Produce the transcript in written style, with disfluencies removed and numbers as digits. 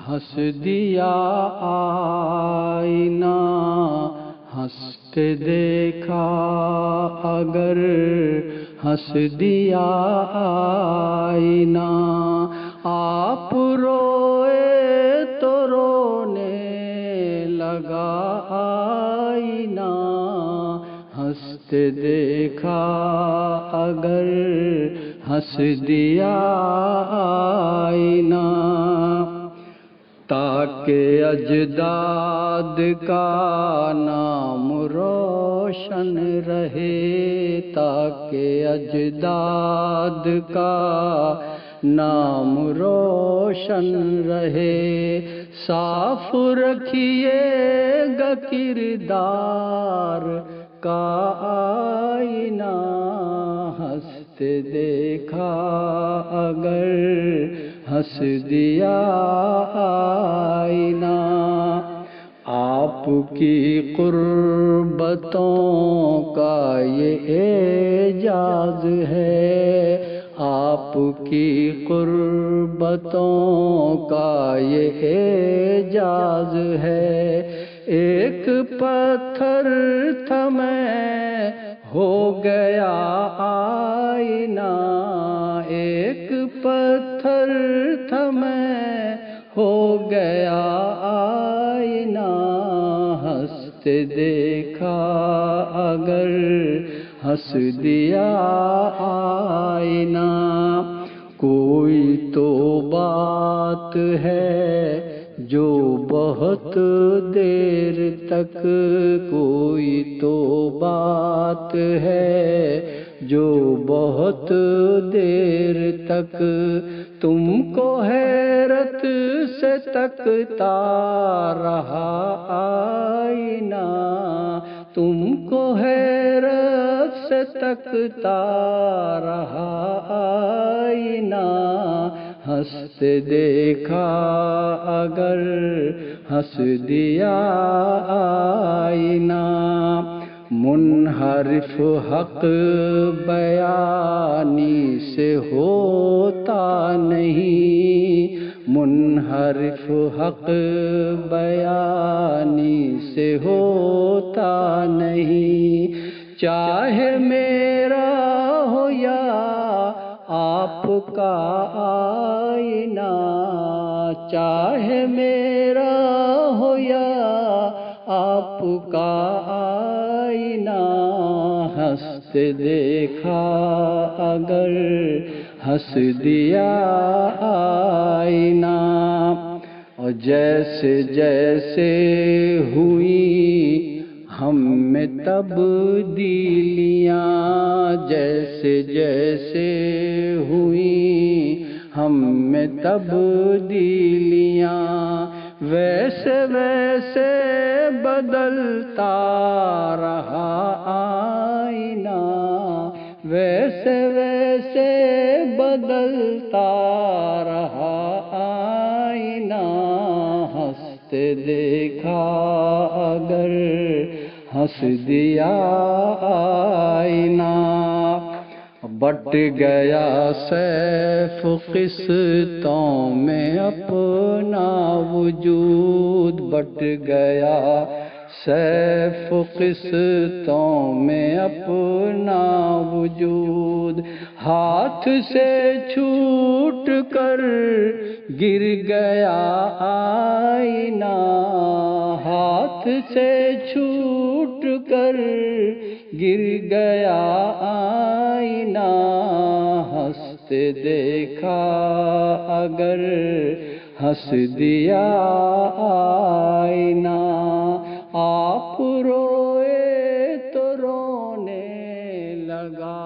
ہنس دیا آئینہ، ہنستے دیکھا اگر ہنس دیا آئینہ، آپ روئے تو رونے لگا آئینہ، ہنستے دیکھا اگر ہنس دیا آئینہ، تاکہ اجداد کا نام روشن رہے، تاکہ اجداد کا نام روشن رہے، صاف رکھیے گا کردار کا آئینہ، ہنستے دیکھا اگر ہنس دیا آئینہ، آپ کی قربتوں کا یہ اعجاز ہے، آپ کی قربتوں کا یہ اعجاز ہے، ایک پتھر تھا میں ہو گیا آئینہ، ایک پتھر تھا میں ہو گیا آئینہ، ہنستے دیکھا اگر ہنس دیا آئینہ، کوئی تو بات ہے جو بہت دیر تک، کوئی تو بات ہے جو بہت دیر تک تم کو حیرت سے تکتا رہا آئینہ، تم کو حیرت سے تکتا رہا آئینہ، ہنستے دیکھا اگر ہنس دیا آئینہ، منحرف حق بیانی سے ہوتا نہیں، منحرف حق بیانی سے ہوتا نہیں، چاہے میرا ہو یا آپ کا آئینہ، چاہے میرا ہو یا آپ کا آئینہ، ہنستے دیکھا اگر ہنس دیا آئینہ، اور جیسے جیسے ہوئی ہم میں تبدیلیاں، جیسے جیسے ہوئی ہم میں تبدیلیاں، ویسے ویسے بدلتا رہا آئینہ، ویسے ویسے بدلتا رہا آئینہ، ہنستے دیکھا اگر ہنس دیا آئینہ، بٹ گیا سیف قسطوں میں اپنا وجود، بٹ گیا سیف قسطوں میں اپنا وجود، ہاتھ سے چھوٹ کر گر گیا آئینہ، ہاتھ سے چھوٹ کر گر گیا آئینہ، ہنستے دیکھا اگر ہنس دیا آئینہ، آپ روئے تو رونے لگا